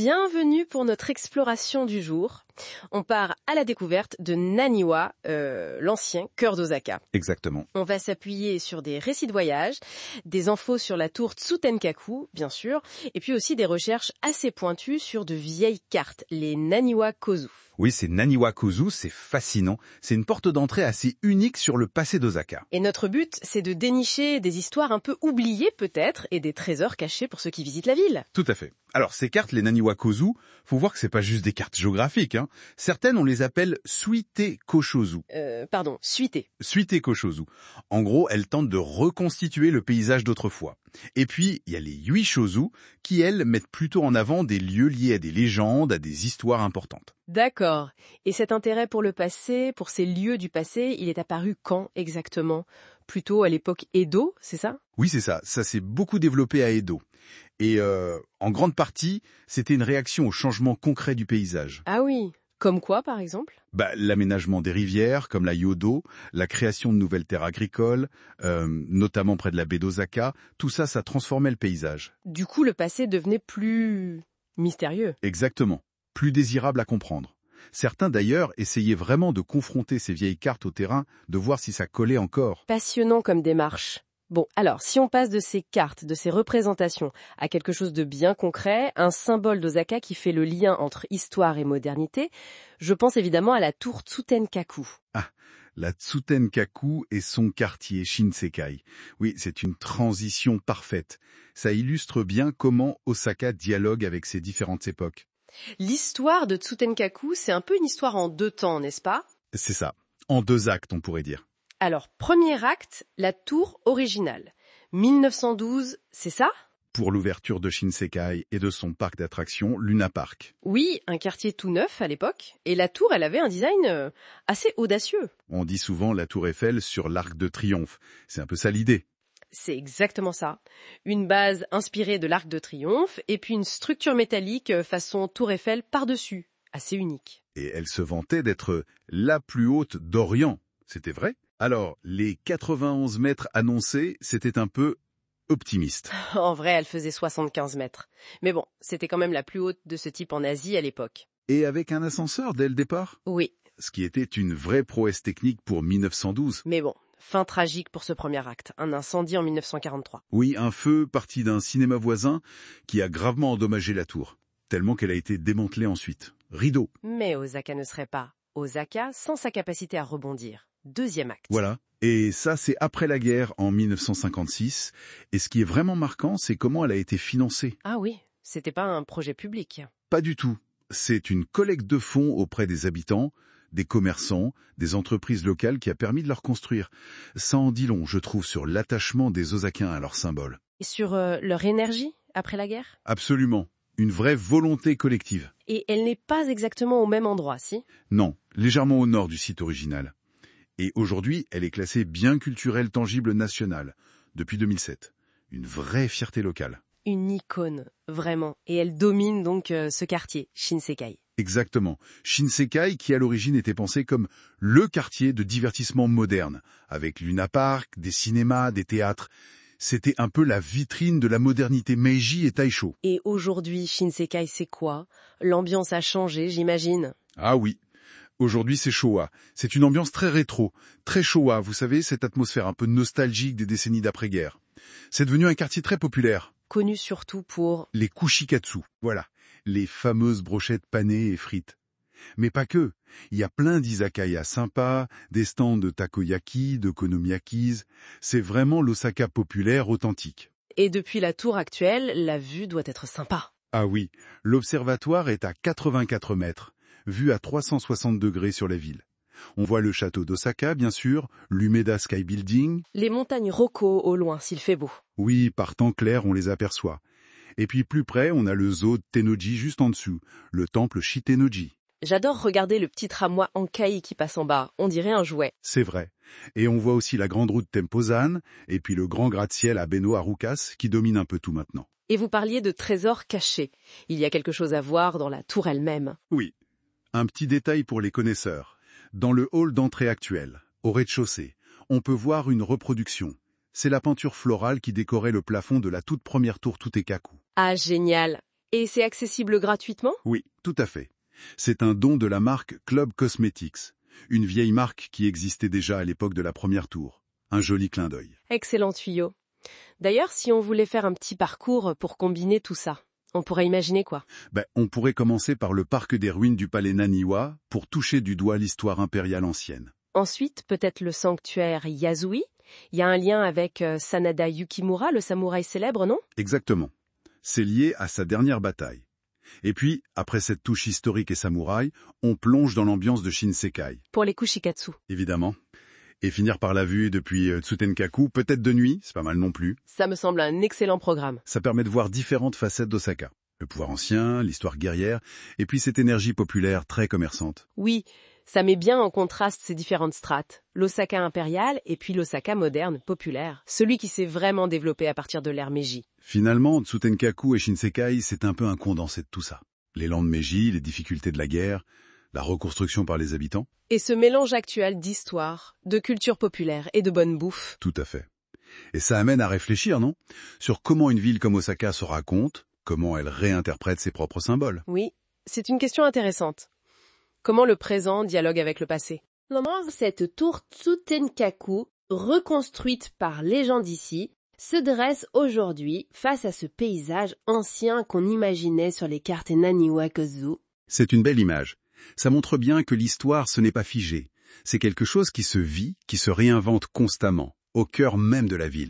Bienvenue pour notre exploration du jour. On part à la découverte de Naniwa, l'ancien cœur d'Osaka. Exactement. On va s'appuyer sur des récits de voyage, des infos sur la tour Tsutenkaku, bien sûr, et puis aussi des recherches assez pointues sur de vieilles cartes, les Naniwa Kozu. Oui, c'est Naniwa Kozu, c'est fascinant. C'est une porte d'entrée assez unique sur le passé d'Osaka. Et notre but, c'est de dénicher des histoires un peu oubliées peut-être, et des trésors cachés pour ceux qui visitent la ville. Tout à fait. Alors ces cartes, les Naniwa Kozu, faut voir que c'est pas juste des cartes géographiques. Certaines, on les appelle Suite Koshozu. Suité. Suite Koshozu. En gros, elles tentent de reconstituer le paysage d'autrefois. Et puis, il y a les Yuishozu, qui, elles, mettent plutôt en avant des lieux liés à des légendes, à des histoires importantes. D'accord. Et cet intérêt pour le passé, pour ces lieux du passé, il est apparu quand exactement ? Plutôt à l'époque Edo, c'est ça ? Oui, c'est ça. Ça s'est beaucoup développé à Edo. Et en grande partie, c'était une réaction au changement concret du paysage. Ah oui. Comme quoi, par exemple ? L'aménagement des rivières, comme la Yodo, la création de nouvelles terres agricoles, notamment près de la baie d'Osaka, tout ça, ça transformait le paysage. Du coup, le passé devenait plus mystérieux. Exactement. Plus désirable à comprendre. Certains, d'ailleurs, essayaient vraiment de confronter ces vieilles cartes au terrain, de voir si ça collait encore. Passionnant comme démarche. Bon, alors, si on passe de ces cartes, de ces représentations, à quelque chose de bien concret, un symbole d'Osaka qui fait le lien entre histoire et modernité, je pense évidemment à la tour Tsutenkaku. Ah, la Tsutenkaku et son quartier Shinsekai. Oui, c'est une transition parfaite. Ça illustre bien comment Osaka dialogue avec ses différentes époques. L'histoire de Tsutenkaku, c'est un peu une histoire en deux temps, n'est-ce pas ? C'est ça. En deux actes, on pourrait dire. Alors, premier acte, la tour originale. 1912, c'est ça ? Pour l'ouverture de Shinsekai et de son parc d'attractions, Luna Park. Oui, un quartier tout neuf à l'époque. Et la tour, elle avait un design assez audacieux. On dit souvent la tour Eiffel sur l'Arc de Triomphe. C'est un peu ça l'idée. C'est exactement ça. Une base inspirée de l'Arc de Triomphe et puis une structure métallique façon tour Eiffel par-dessus. Assez unique. Et elle se vantait d'être la plus haute d'Orient. C'était vrai ? Alors, les 91 mètres annoncés, c'était un peu optimiste. En vrai, elle faisait 75 mètres. Mais bon, c'était quand même la plus haute de ce type en Asie à l'époque. Et avec un ascenseur dès le départ ? Oui. Ce qui était une vraie prouesse technique pour 1912. Mais bon, fin tragique pour ce premier acte, un incendie en 1943. Oui, un feu parti d'un cinéma voisin qui a gravement endommagé la tour, tellement qu'elle a été démantelée ensuite. Rideau. Mais Osaka ne serait pas Osaka sans sa capacité à rebondir. Deuxième acte. Voilà. Et ça, c'est après la guerre, en 1956. Et ce qui est vraiment marquant, c'est comment elle a été financée. Ah oui, c'était pas un projet public. Pas du tout. C'est une collecte de fonds auprès des habitants, des commerçants, des entreprises locales qui a permis de leur construire. Ça en dit long, je trouve, sur l'attachement des Osakains à leur symbole. Et sur leur énergie après la guerre ? Absolument. Une vraie volonté collective. Et elle n'est pas exactement au même endroit, si ? Non, légèrement au nord du site original. Et aujourd'hui, elle est classée bien culturel tangible national, depuis 2007. Une vraie fierté locale. Une icône, vraiment. Et elle domine donc ce quartier, Shinsekai. Exactement. Shinsekai, qui à l'origine était pensé comme le quartier de divertissement moderne, avec Luna Park, des cinémas, des théâtres. C'était un peu la vitrine de la modernité Meiji et Taisho. Et aujourd'hui, Shinsekai, c'est quoi ? L'ambiance a changé, j'imagine. Ah oui. Aujourd'hui, c'est Showa. C'est une ambiance très rétro, très Showa, vous savez, cette atmosphère un peu nostalgique des décennies d'après-guerre. C'est devenu un quartier très populaire. Connu surtout pour... Les kushikatsu, voilà, les fameuses brochettes panées et frites. Mais pas que. Il y a plein d'izakaya sympas, des stands de takoyaki, de konomiyakis. C'est vraiment l'Osaka populaire authentique. Et depuis la tour actuelle, la vue doit être sympa. Ah oui, l'observatoire est à 84 mètres, vue à 360 degrés sur la ville. On voit le château d'Osaka, bien sûr, l'Umeda Sky Building. Les montagnes Rokko au loin, s'il fait beau. Oui, par temps clair, on les aperçoit. Et puis plus près, on a le zoo de Tennoji juste en dessous, le temple Shitennoji. J'adore regarder le petit tramway Ankai qui passe en bas, on dirait un jouet. C'est vrai. Et on voit aussi la grande route Tempozan, et puis le grand gratte-ciel à Beno-Harukas qui domine un peu tout maintenant. Et vous parliez de trésors cachés. Il y a quelque chose à voir dans la tour elle-même. Oui. Un petit détail pour les connaisseurs. Dans le hall d'entrée actuel, au rez-de-chaussée, on peut voir une reproduction. C'est la peinture florale qui décorait le plafond de la toute première tour Tutekaku. Ah, génial. Et c'est accessible gratuitement? Oui, tout à fait. C'est un don de la marque Club Cosmetics, une vieille marque qui existait déjà à l'époque de la première tour. Un joli clin d'œil. Excellent tuyau. D'ailleurs, si on voulait faire un petit parcours pour combiner tout ça, on pourrait imaginer quoi? On pourrait commencer par le parc des ruines du palais Naniwa pour toucher du doigt l'histoire impériale ancienne. Ensuite, peut-être le sanctuaire Yasui. Il y a un lien avec Sanada Yukimura, le samouraï célèbre, non? Exactement. C'est lié à sa dernière bataille. Et puis, après cette touche historique et samouraï, on plonge dans l'ambiance de Shinsekai. Pour les kushikatsu. Évidemment. Et finir par la vue depuis Tsutenkaku, peut-être de nuit, c'est pas mal non plus. Ça me semble un excellent programme. Ça permet de voir différentes facettes d'Osaka. Le pouvoir ancien, l'histoire guerrière, et puis cette énergie populaire très commerçante. Oui, ça met bien en contraste ces différentes strates. L'Osaka impérial et puis l'Osaka moderne, populaire. Celui qui s'est vraiment développé à partir de l'ère Meiji. Finalement, Tsutenkaku et Shinsekai, c'est un peu un condensé de tout ça. L'élan de Meiji, les difficultés de la guerre, la reconstruction par les habitants. Et ce mélange actuel d'histoire, de culture populaire et de bonne bouffe. Tout à fait. Et ça amène à réfléchir, non? Sur comment une ville comme Osaka se raconte, comment elle réinterprète ses propres symboles. Oui, c'est une question intéressante. Comment le présent dialogue avec le passé? Cette tour Tsutenkaku, reconstruite par les gens d'ici, se dresse aujourd'hui face à ce paysage ancien qu'on imaginait sur les cartes Naniwa-Kozu. C'est une belle image. Ça montre bien que l'histoire, ce n'est pas figé. C'est quelque chose qui se vit, qui se réinvente constamment, au cœur même de la ville.